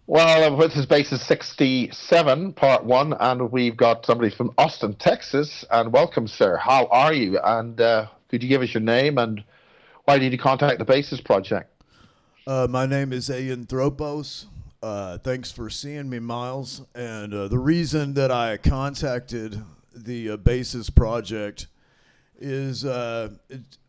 Well, this is basis 67, part one, and we've got somebody from Austin, Texas. And welcome, sir. How are you? And could you give us your name and why did you contact the Basis Project? My name is Ayin Thropos. Thanks for seeing me, Miles. And the reason that I contacted the Basis Project is I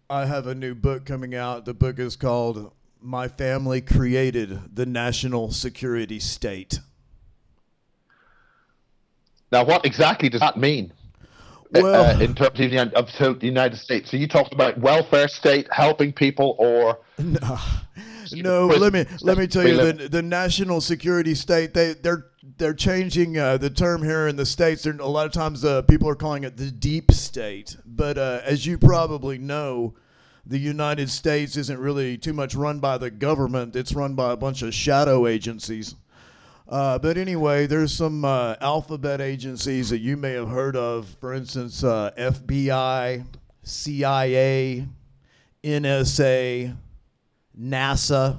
have a new book coming out. The book is called My Family Created the National Security State. Now, what exactly does that mean Well, in terms of the United States? So you talked about welfare state, helping people, or no, no. Let me tell you, the national security state. They're changing the term here in the states. A lot of times people are calling it the deep state, but as you probably know, the United States isn't really too much run by the government. It's run by a bunch of shadow agencies. But anyway, there's some alphabet agencies that you may have heard of. For instance, FBI, CIA, NSA, NASA,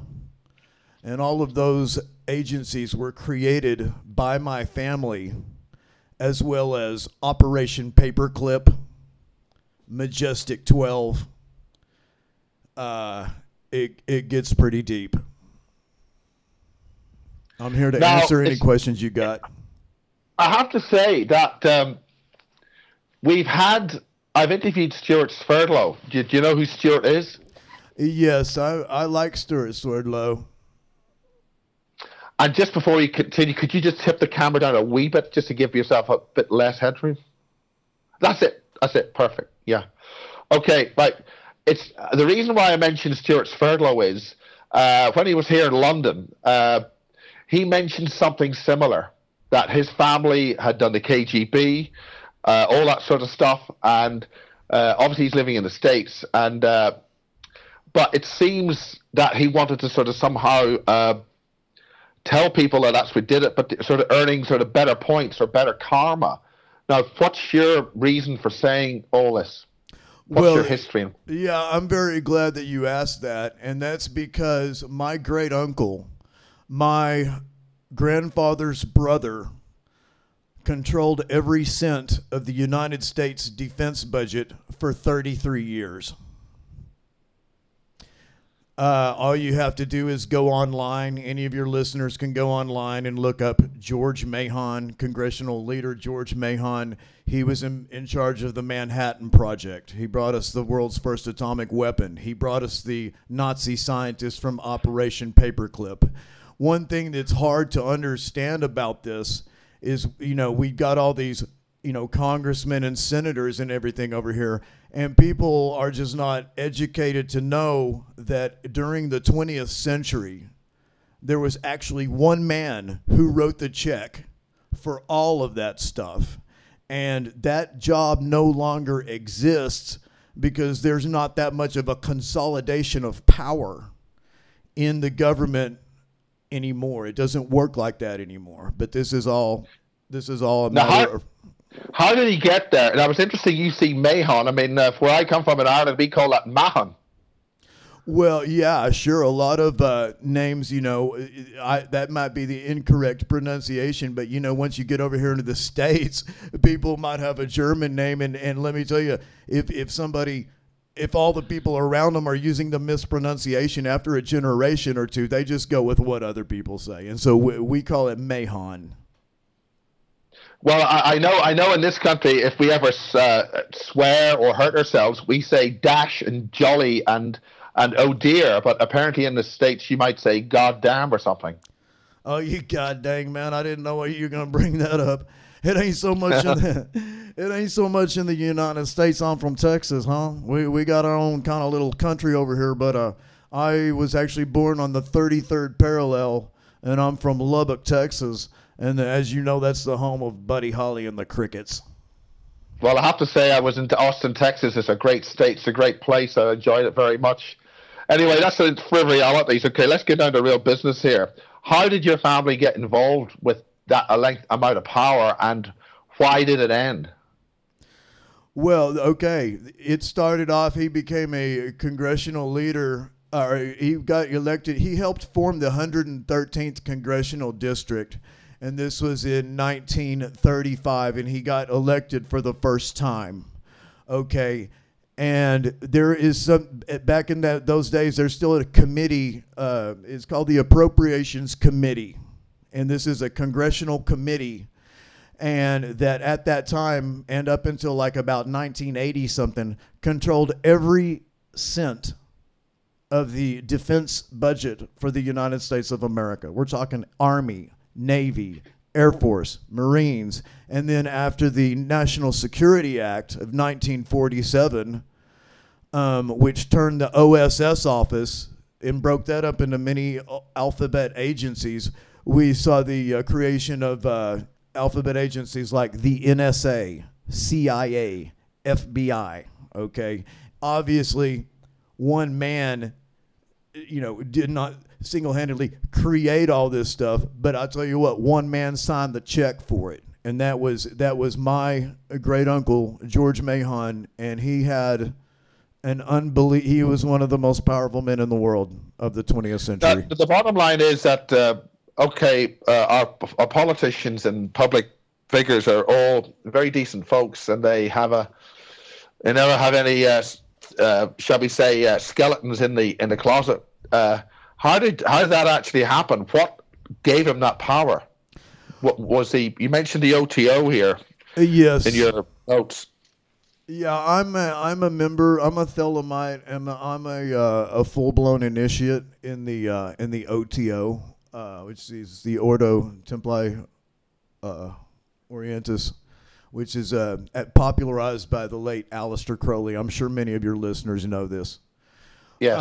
and all of those agencies were created by my family, as well as Operation Paperclip, Majestic 12. It gets pretty deep. I'm here to now answer any questions you got. I have to say that I've interviewed Stuart Sverdlow. Do you know who Stuart is? Yes, I like Stuart Swerdlow. And just before you continue, could you just tip the camera down a wee bit just to give yourself a bit less headroom? That's it. That's it. Perfect. Yeah. Okay. Right. It's the reason why I mentioned Stuart Sverdlow is when he was here in London, he mentioned something similar that his family had done the KGB, all that sort of stuff, and obviously he's living in the States, and but it seems that he wanted to sort of somehow tell people that that's what did it, but sort of earning sort of better points or better karma. Now, what's your reason for saying all this? What's your history? Yeah, I'm very glad that you asked that, and that's because my great uncle, my grandfather's brother, controlled every cent of the United States defense budget for 33 years. All you have to do is go online. Any of your listeners can go online and look up George Mahon, congressional leader George Mahon. He was in charge of the Manhattan Project. He brought us the world's first atomic weapon. He brought us the Nazi scientists from Operation Paperclip. One thing that's hard to understand about this is, we've got all these, congressmen and senators and everything over here, and people are just not educated to know that during the 20th century, there was actually one man who wrote the check for all of that stuff. And that job no longer exists because there's not that much of a consolidation of power in the government anymore. It doesn't work like that anymore. But this is all a matter of. How did he get there? Now, it's interesting you see Mahon. I mean, where I come from in Ireland, we call that Mahon. Well, yeah, sure. A lot of names, that might be the incorrect pronunciation. But, once you get over here into the States, people might have a German name. And let me tell you, if all the people around them are using the mispronunciation after a generation or two, they just go with what other people say. And so we call it Mahon. Well, I know in this country, if we ever swear or hurt ourselves, we say dash and jolly and oh dear. But apparently in the States, you might say goddamn or something. Oh, you goddamn, man. I didn't know you were going to bring that up. It ain't so much in the United States. I'm from Texas, huh? We got our own kind of little country over here, but I was actually born on the 33rd parallel, and I'm from Lubbock, Texas. And as you know, that's the home of Buddy Holly and the Crickets. Well, I have to say I was in Austin, Texas. It's a great state. It's a great place. I enjoyed it very much. Anyway, that's the frivolity. Okay, let's get down to real business here. How did your family get involved with that amount of power, and why did it end? Well, okay, it started off, he became a congressional leader he got elected. He helped form the 113th congressional district, and this was in 1935, and he got elected for the first time. Okay, and there is some back in those days. There's still a committee. It's called the Appropriations Committee, and this is a congressional committee. And that at that time and up until like about 1980 something controlled every cent of the defense budget for the United States of America. We're talking Army, Navy, Air Force, Marines, and then after the National Security Act of 1947, which turned the OSS office and broke that up into many alphabet agencies, we saw the creation of alphabet agencies like the NSA, CIA, FBI. Okay, obviously, one man, did not single-handedly create all this stuff, but I'll tell you what, one man signed the check for it, and that was my great uncle George Mahon, and he had he was one of the most powerful men in the world of the 20th century. The bottom line is that our politicians and public figures are all very decent folks, and they never have any shall we say skeletons in the closet. How did that actually happen? What gave him that power? What was he? You mentioned the OTO here. Yes. In your notes. Yeah, I'm a member. I'm a Thelemite, and I'm a full blown initiate in the OTO, which is the Ordo Templi Orientis, which is popularized by the late Aleister Crowley. I'm sure many of your listeners know this. Yes.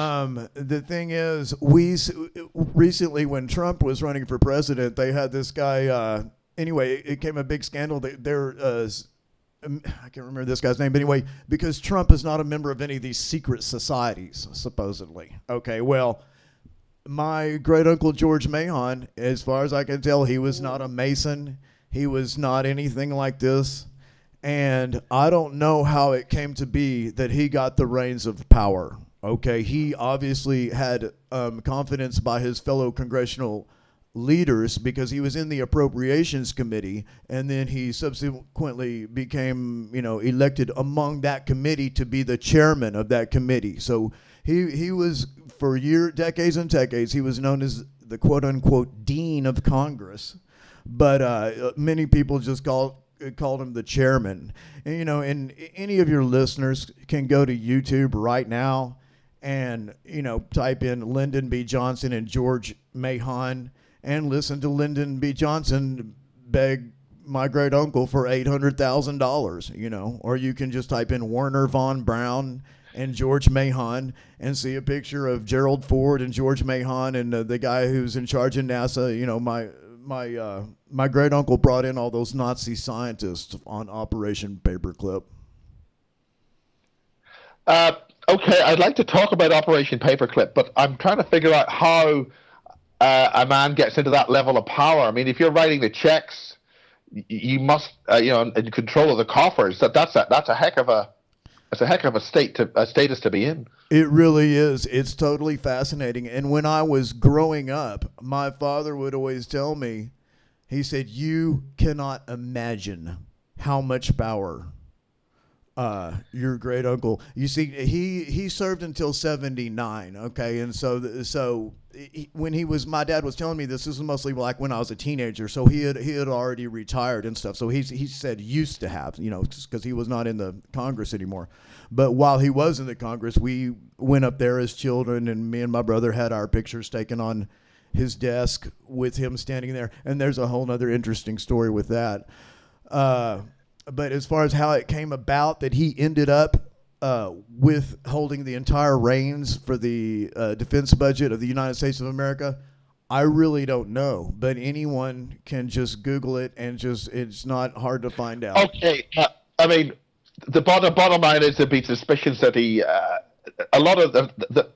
The thing is, recently when Trump was running for president, they had this guy. Anyway, it came a big scandal. I can't remember this guy's name, but anyway, because Trump is not a member of any of these secret societies, supposedly. Okay, well, my great uncle George Mahon, as far as I can tell, he was not a Mason. He was not anything like this. And I don't know how it came to be that he got the reins of power. Okay, he obviously had confidence by his fellow congressional leaders because he was in the Appropriations Committee, and then he subsequently became, elected among that committee to be the chairman of that committee. So he was, for decades and decades, he was known as the quote-unquote dean of Congress, but many people just called him the chairman. And, and any of your listeners can go to YouTube right now and, type in Lyndon B. Johnson and George Mahon and listen to Lyndon B. Johnson beg my great uncle for $800,000, or you can just type in Werner von Braun and George Mahon and see a picture of Gerald Ford and George Mahon and the guy who's in charge of NASA. My great uncle brought in all those Nazi scientists on Operation Paperclip. Okay, I'd like to talk about Operation Paperclip, but I'm trying to figure out how a man gets into that level of power. I mean, if you're writing the checks, you must, in control of the coffers. That's a heck of a status to be in. It really is. It's totally fascinating. And when I was growing up, my father would always tell me, he said, "You cannot imagine how much power your great uncle." You see, he served until 79. Okay, and so. When my dad was telling me this is mostly like when I was a teenager, so he had already retired and stuff. So he said used to have, because he was not in the Congress anymore. But while he was in the Congress, we went up there as children, and me and my brother had our pictures taken on his desk with him standing there. And there's a whole other interesting story with that. But as far as how it came about that he ended up with holding the entire reins for the defense budget of the United States of America, I really don't know. But anyone can just Google it, and it's not hard to find out. Okay, I mean, the bottom line is there'd be suspicions that he, a lot of the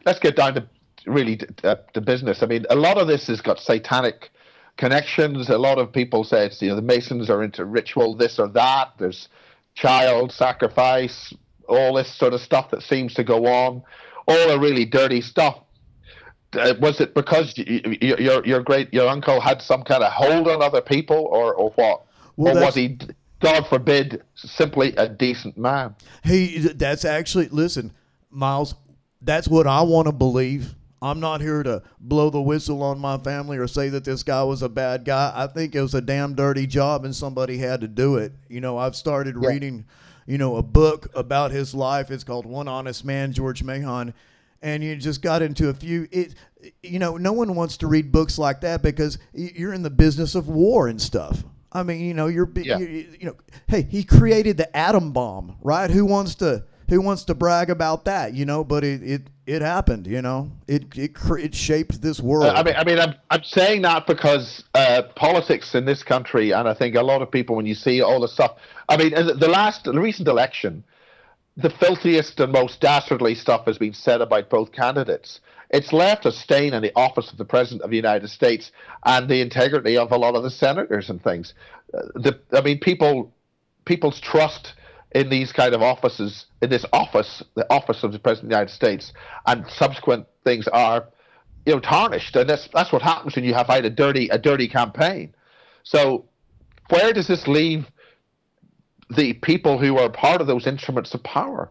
let's get down to really to business. I mean, a lot of this has got satanic connections. A lot of people say it's, the Masons are into ritual, this or that. There's child sacrifice, all this sort of stuff that seems to go on. all the really dirty stuff. Was it because your uncle had some kind of hold on other people, or what? Well, Or was he, God forbid, simply a decent man? that's actually, listen, Miles, that's what I want to believe. I'm not here to blow the whistle on my family or say that this guy was a bad guy. I think it was a damn dirty job and somebody had to do it. I've started reading, a book about his life. It's called One Honest Man, George Mahon. And you just got into a few. No one wants to read books like that because you're in the business of war and stuff. I mean, hey, he created the atom bomb, right? Who wants to brag about that? But it happened. It shaped this world. I'm saying that because politics in this country, and I think a lot of people, when you see all the stuff, the recent election, the filthiest and most dastardly stuff has been said about both candidates. It's left a stain in the office of the President of the United States and the integrity of a lot of the senators and things. People's trust in these kind of offices, in this office, the office of the President of the United States, and subsequent things are, tarnished. And that's what happens when you have had a dirty campaign. So, where does this leave the people who are part of those instruments of power?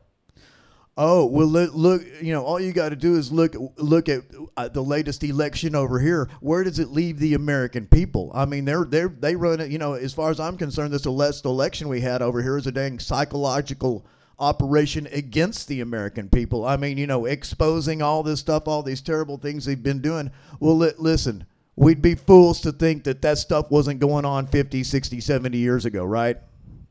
Oh, well, look, all you got to do is look at the latest election over here. Where does it leave the American people? I mean, they run it, as far as I'm concerned, this last election we had over here is a dang psychological operation against the American people. I mean, exposing all this stuff, all these terrible things they've been doing. Well, listen, we'd be fools to think that stuff wasn't going on 50, 60, 70 years ago, right?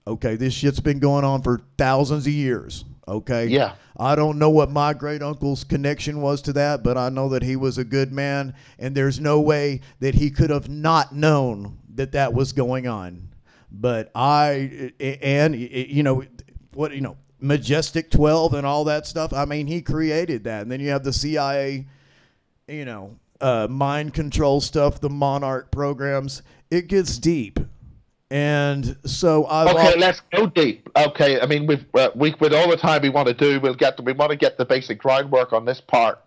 Okay, this shit's been going on for thousands of years. Okay. Yeah. I don't know what my great uncle's connection was to that, but I know that he was a good man, and there's no way that he could have not known that was going on. But Majestic 12 and all that stuff. I mean, he created that, and then you have the CIA, mind control stuff, the Monarch programs. It gets deep. And so let's go deep. Okay, I mean, with all the time we want to do, we want to get the basic groundwork on this part.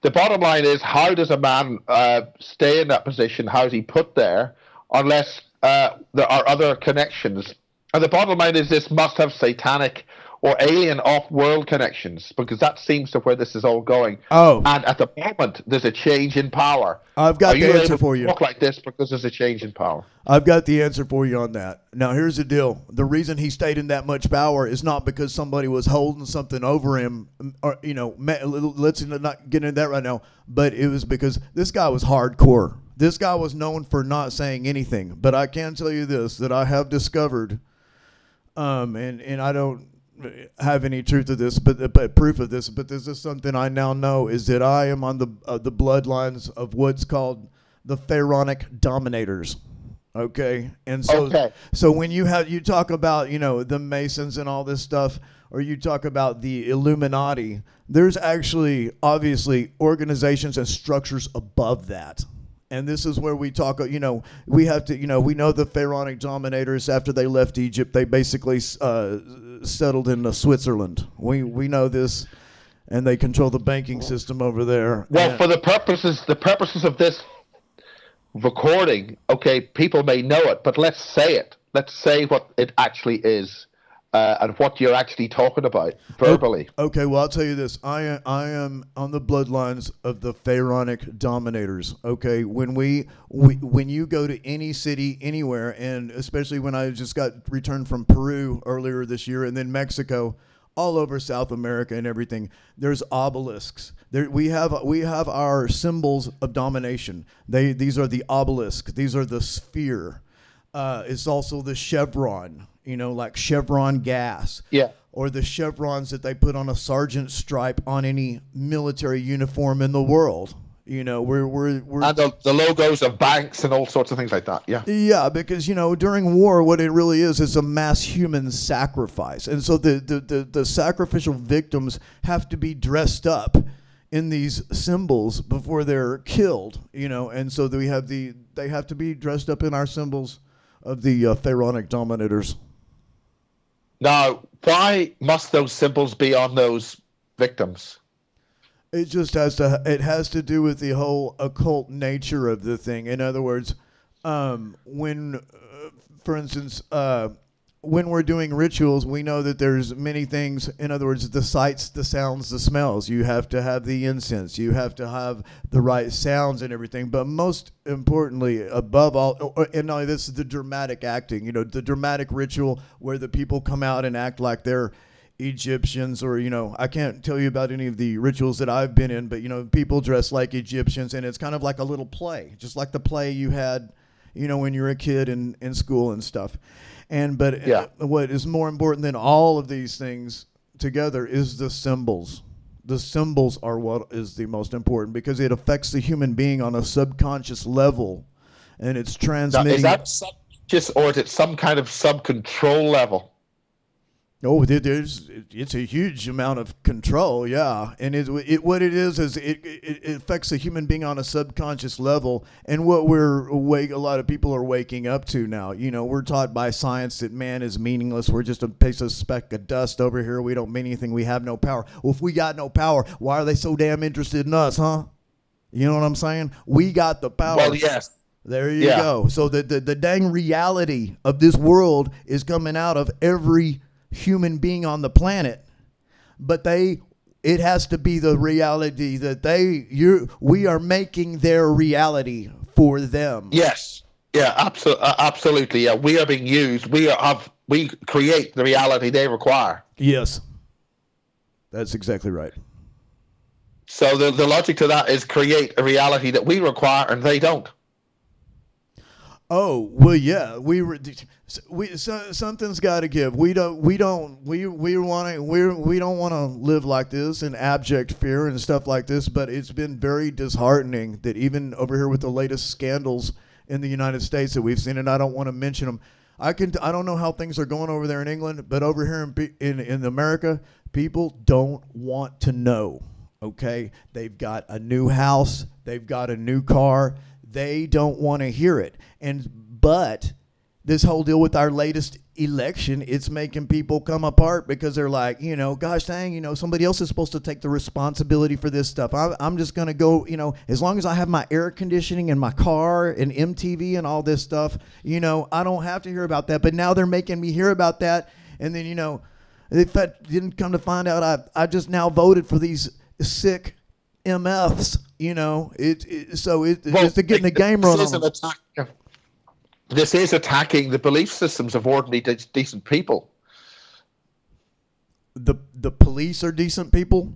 The bottom line is, how does a man stay in that position? How is he put there, unless there are other connections? And the bottom line is, this must have satanic or alien off-world connections, because that seems to where this is all going. Oh. And at the moment, there's a change in power. I've got the answer for you. Talk like this because there's a change in power. I've got the answer for you on that. Now, here's the deal. The reason he stayed in that much power is not because somebody was holding something over him, or, let's not get into that right now, but it was because this guy was hardcore. This guy was known for not saying anything. But I can tell you this, that I have discovered, and I don't have any truth of this, but proof of this, but this is something I now know, is that I am on the bloodlines of what's called the pharaonic dominators. Okay. And so when you talk about, the Masons and all this stuff, or you talk about the Illuminati, there's actually obviously organizations and structures above that. And this is where we talk, we have to, we know the pharaonic dominators, after they left Egypt, they basically settled in Switzerland. We know this, and they control the banking system over there. Well, for the purposes of this recording, okay, people may know it, but let's say it. Let's say what it actually is. And what you're actually talking about verbally. Okay, well, I'll tell you this. I am on the bloodlines of the pharaonic dominators. Okay, when when you go to any city anywhere, and especially when I just got returned from Peru earlier this year, and then Mexico, all over South America and everything, there's obelisks. We have our symbols of domination. These are the obelisk. These are the sphere. It's also the chevron. Like Chevron gas. Yeah. Or the chevrons that they put on a sergeant stripe on any military uniform in the world. We're and the logos of banks and all sorts of things like that. Yeah. Yeah, because during war, what it really is a mass human sacrifice, and so the sacrificial victims have to be dressed up in these symbols before they're killed. And so they have to be dressed up in our symbols of the pharaonic dominators. Now, why must those symbols be on those victims? It just has to. It has to do with the whole occult nature of the thing. In other words, when, for instance, when we're doing rituals, we know that there's many things. In other words, the sights, the sounds, the smells. You have to have the incense. You have to have the right sounds and everything. But most importantly, above all, and no, this is the dramatic acting. The dramatic ritual where the people come out and act like they're Egyptians, or I can't tell you about any of the rituals that I've been in, but people dress like Egyptians, and it's kind of like a little play, just like the play you had when you were a kid in school and stuff. But what is more important than all of these things together is the symbols. The symbols are what is the most important, because it affects the human being on a subconscious level, and it's transmitting. Now, is that subconscious, or is it some kind of sub-control level? Oh, it's a huge amount of control, yeah. And what it is it affects the human being on a subconscious level. And what a lot of people are waking up to now. We're taught by science that man is meaningless. We're just a piece of speck of dust over here. We don't mean anything. We have no power. Well, if we got no power, why are they so damn interested in us, huh? You know what I'm saying? We got the power. Well, yes. There you go. So the dang reality of this world is coming out of every human being on the planet, but it has to be the reality that we are making their reality for them. Yes. Yeah, absolutely. Yeah, we are being used. We create the reality they require. Yes. That's exactly right. So the logic to that is create a reality that we require and they don't. Oh, well, yeah, something's got to give. We don't want to live like this in abject fear and stuff like this. But it's been very disheartening that even over here with the latest scandals in the United States that we've seen, and I don't want to mention them. I don't know how things are going over there in England, but over here in America, people don't want to know. Okay, they've got a new house, they've got a new car. They don't want to hear it. But this whole deal with our latest election, it's making people come apart, because they're like, gosh dang, somebody else is supposed to take the responsibility for this stuff. I'm just going to go, as long as I have my air conditioning in my car and MTV and all this stuff, I don't have to hear about that. But now they're making me hear about that. And then, if I didn't come to find out, I just now voted for these sick MFs. It's getting the game run on them. This is attacking the belief systems of ordinary decent people. The police are decent people?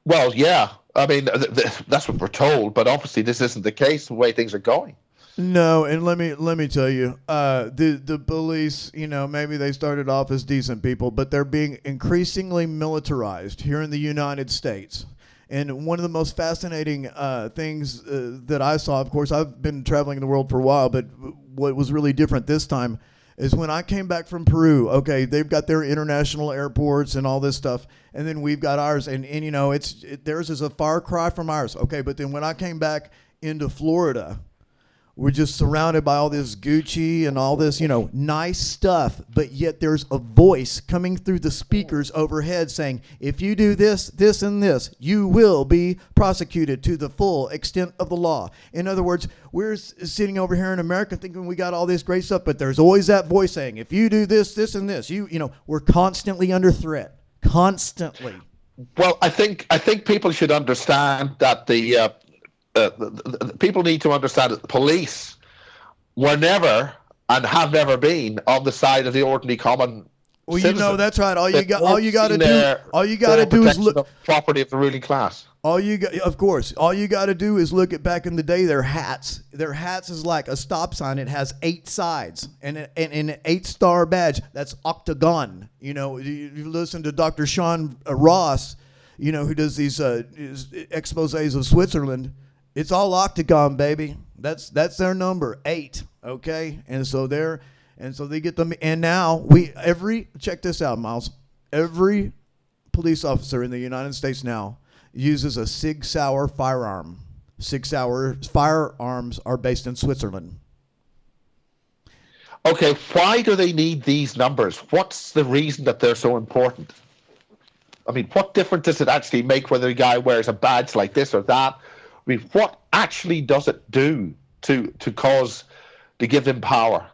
Well, yeah. I mean, that's what we're told, but obviously this isn't the case the way things are going. No, and let me tell you, the police, maybe they started off as decent people, but they're being increasingly militarized here in the United States. And one of the most fascinating things that I saw, of course, I've been traveling the world for a while, but what was really different this time is when I came back from Peru. Okay, they've got their international airports and all this stuff, and then we've got ours, and theirs is a far cry from ours. Okay, but then when I came back into Florida, we're just surrounded by all this Gucci and all this, nice stuff. But yet there's a voice coming through the speakers overhead saying, if you do this, this, and this, you will be prosecuted to the full extent of the law. In other words, we're sitting over here in America thinking we got all this great stuff, but there's always that voice saying, if you do this, this, and this, we're constantly under threat. Constantly. Well, I think people should understand that the people need to understand that the police were never and have never been on the side of the ordinary common citizen. That's right. All you got to do is look property of the ruling class. All you got to do is look at back in the day their hats. Their hats is like a stop sign. It has 8 sides and an 8-star badge. That's octagon. You listen to Dr. Sean Ross, who does these exposés of Switzerland. It's all octagon, baby. That's their number, 8. Okay, and so they get them. And now check this out, Miles. Every police officer in the United States now uses a Sig Sauer firearm. Sig Sauer firearms are based in Switzerland. Okay, why do they need these numbers? What's the reason that they're so important? I mean, what difference does it actually make whether a guy wears a badge like this or that? I mean, what actually does it do to give them power?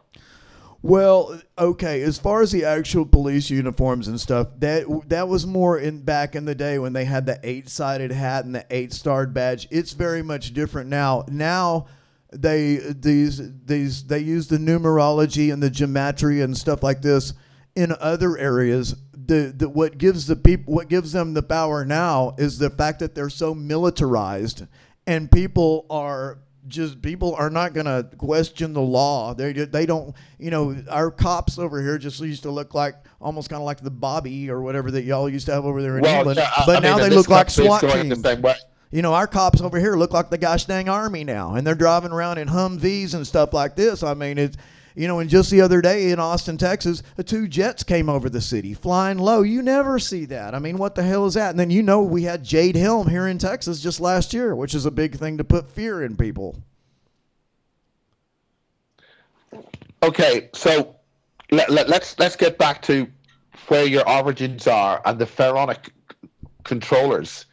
Well, okay, as far as the actual police uniforms and stuff, that was more in back in the day when they had the 8-sided hat and the 8-starred badge. It's very much different now. Now they use the numerology and the gematria and stuff like this in other areas. What gives them the power now is the fact that they're so militarized, and people are not going to question the law. They don't, our cops over here just used to look like almost kind of like the Bobby or whatever that y'all used to have over there in England. Yeah, but now they look like SWAT teams. The same way. Our cops over here look like the gosh dang army now, and they're driving around in Humvees and stuff like this. I mean, it's, and just the other day in Austin, Texas, 2 jets came over the city flying low. You never see that. I mean, what the hell is that? And then, we had Jade Helm here in Texas just last year, which is a big thing to put fear in people. Okay, so let's get back to where your origins are and the pharaonic controllers.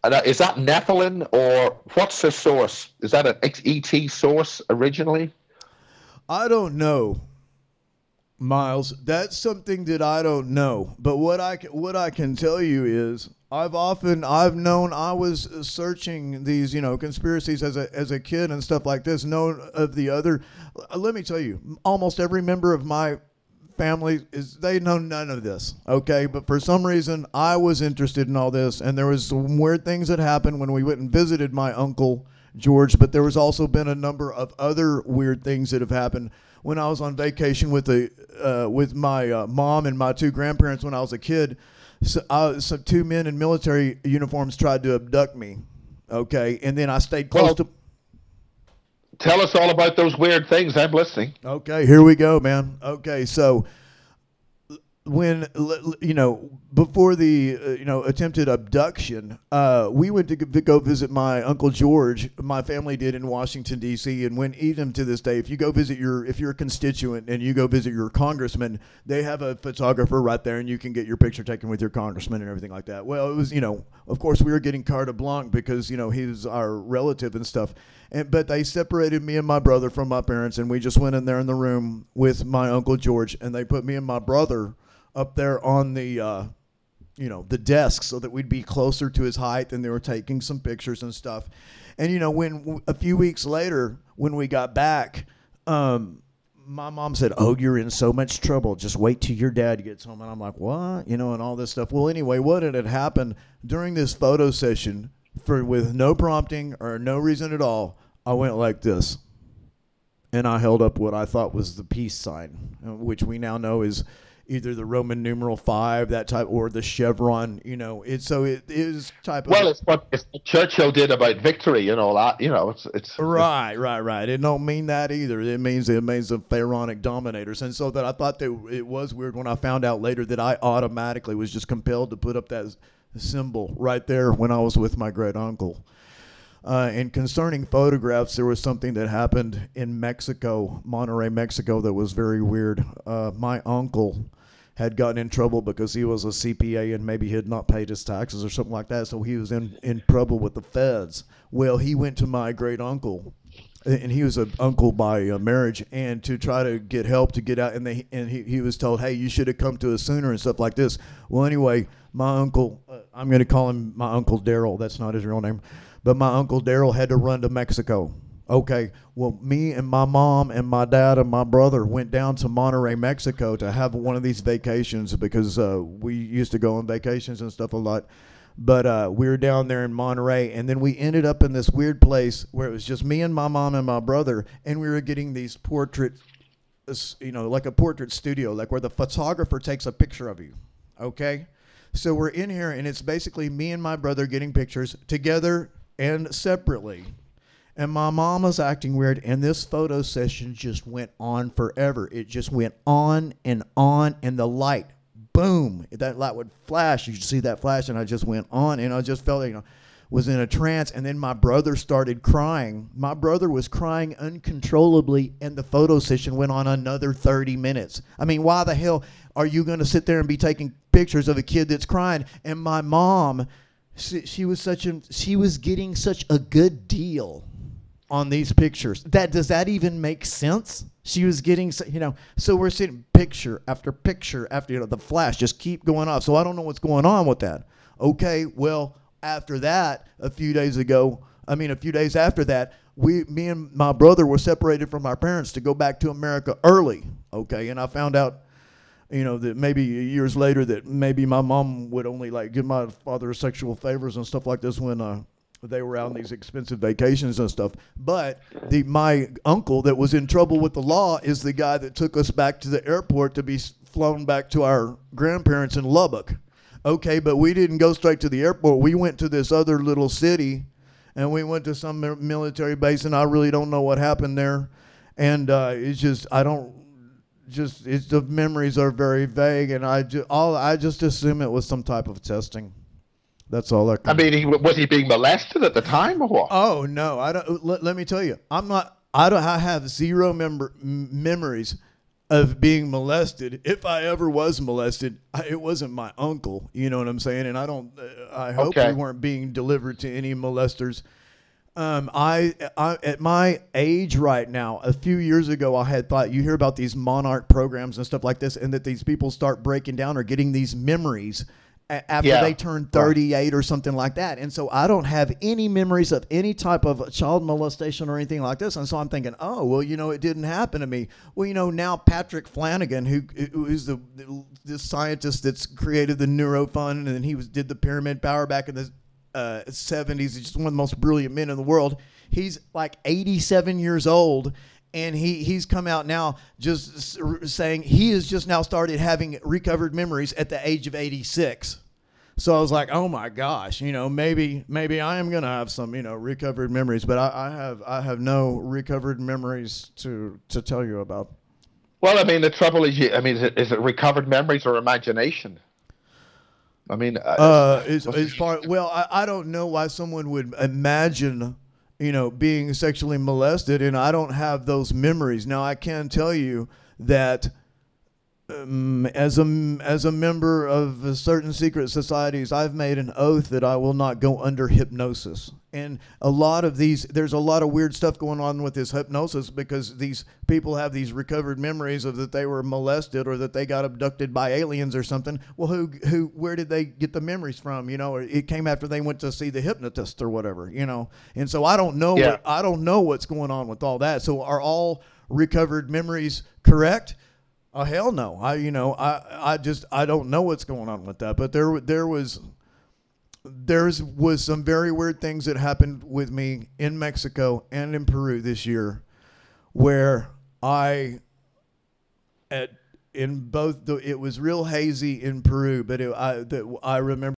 Is that Nephilim, or what's the source? Is that an ET source originally? I don't know, Miles. That's something that I don't know. But what I can tell you is I've known, I was searching these, conspiracies as a kid and stuff like this. Known of the other. Let me tell you, almost every member of my family they know none of this. Okay, but for some reason I was interested in all this, and there was some weird things that happened when we went and visited my uncle George, but there was also been a number of other weird things that have happened when I was on vacation with my mom and my 2 grandparents when I was a kid. So 2 men in military uniforms tried to abduct me. Okay, and then I stayed close to. Tell us all about those weird things. I'm listening. Okay, here we go, man. Okay, so when before the attempted abduction, we went to go visit my Uncle George. My family did in Washington D.C. and even to this day, if you go visit if you're a constituent and you go visit your congressman, they have a photographer right there, and you can get your picture taken with your congressman and everything like that. Well, it was of course we were getting carte blanche because he was our relative and stuff. But they separated me and my brother from my parents, and we just went in there in the room with my Uncle George, and they put me and my brother up there on the the desk so that we'd be closer to his height, and they were taking some pictures and stuff. And when a few weeks later when we got back, my mom said, "Oh, you're in so much trouble. Just wait till your dad gets home." And I'm like, "What?" And all this stuff. Well, anyway, what had happened during this photo session, with no prompting or no reason at all, I went like this, and I held up what I thought was the peace sign, which we now know is either the Roman numeral 5, that type, or the chevron. It is type of. Well, it's what Churchill did about victory and all that. It's right. It don't mean that either. It means the pharaonic dominators, and so that I thought that it was weird when I found out later that I automatically was just compelled to put up that symbol right there when I was with my great uncle. And concerning photographs, there was something that happened in Mexico, Monterrey, Mexico, that was very weird. My uncle had gotten in trouble because he was a CPA and maybe he had not paid his taxes or something like that, so he was in trouble with the feds. Well, he went to my great uncle, and he was an uncle by marriage, and to try to get help to get out, and he was told, "Hey, you should have come to us sooner," and stuff like this. Well, anyway, my uncle, I'm going to call him my Uncle Daryl. That's not his real name. But my Uncle Daryl had to run to Mexico. Okay, well, me and my mom and my dad and my brother went down to Monterrey, Mexico to have one of these vacations because we used to go on vacations and stuff a lot. But we were down there in Monterrey, and then we ended up in this weird place where it was just me and my mom and my brother, and we were getting these portraits, like a portrait studio, like where the photographer takes a picture of you, okay? So we're in here, and it's basically me and my brother getting pictures together and separately. And my mom was acting weird, and this photo session just went on forever. It just went on, and the light, boom, that light would flash. You should see that flash, and I just went on, and I just felt, was in a trance, and then my brother started crying. My brother was crying uncontrollably, and the photo session went on another 30 minutes. I mean, why the hell are you going to sit there and be taking pictures of a kid that's crying? And my mom, she was getting such a good deal on these pictures. Does that even make sense? She was getting, so we're sitting picture after picture after, the flash just keep going off. So I don't know what's going on with that. Okay, well, after that, a few days after that, me and my brother were separated from our parents to go back to America early. Okay, and I found out, that maybe years later that maybe my mom would only give my father sexual favors and stuff like this when they were out on these expensive vacations and stuff. But my uncle that was in trouble with the law is the guy that took us back to the airport to be flown back to our grandparents in Lubbock. Okay, but we didn't go straight to the airport. We went to this other little city, and we went to some military base, and I really don't know what happened there. And the memories are very vague, and I just assume it was some type of testing. That's all I can. I mean, was he being molested at the time or what? Oh no, I don't. Let me tell you, I have zero memories of being molested. If I ever was molested, it wasn't my uncle. You know what I'm saying? And I hope we weren't being delivered to any molesters. I at my age right now, a few years ago, I had thought, you hear about these monarch programs and stuff like this, and that these people start breaking down or getting these memories after they turn 38 or something like that. And so I don't have any memories of any type of child molestation or anything like this. And so I'm thinking, oh, well, it didn't happen to me. Well, now Patrick Flanagan, who is this scientist that's created the neurofund, and he did the pyramid power back in the 70s. He's just one of the most brilliant men in the world. He's like 87 years old. And he's come out now just saying he has just now started having recovered memories at the age of 86. So I was like, oh my gosh, maybe I am gonna have some recovered memories, but I have no recovered memories to tell you about. Well, I mean, the trouble is, is it recovered memories or imagination? I mean, I don't know why someone would imagine being sexually molested, and I don't have those memories. Now, I can tell you that as a member of certain secret societies, I've made an oath that I will not go under hypnosis. And there's a lot of weird stuff going on with this hypnosis, because these people have these recovered memories of that they were molested or that they got abducted by aliens or something. Well, where did they get the memories from? Or it came after they went to see the hypnotist or whatever, And so I don't know. I don't know what's going on with all that. So are all recovered memories correct? Oh, hell no. I don't know what's going on with that. But there was some very weird things that happened with me in Mexico and in Peru this year, where it was real hazy in Peru, but I remember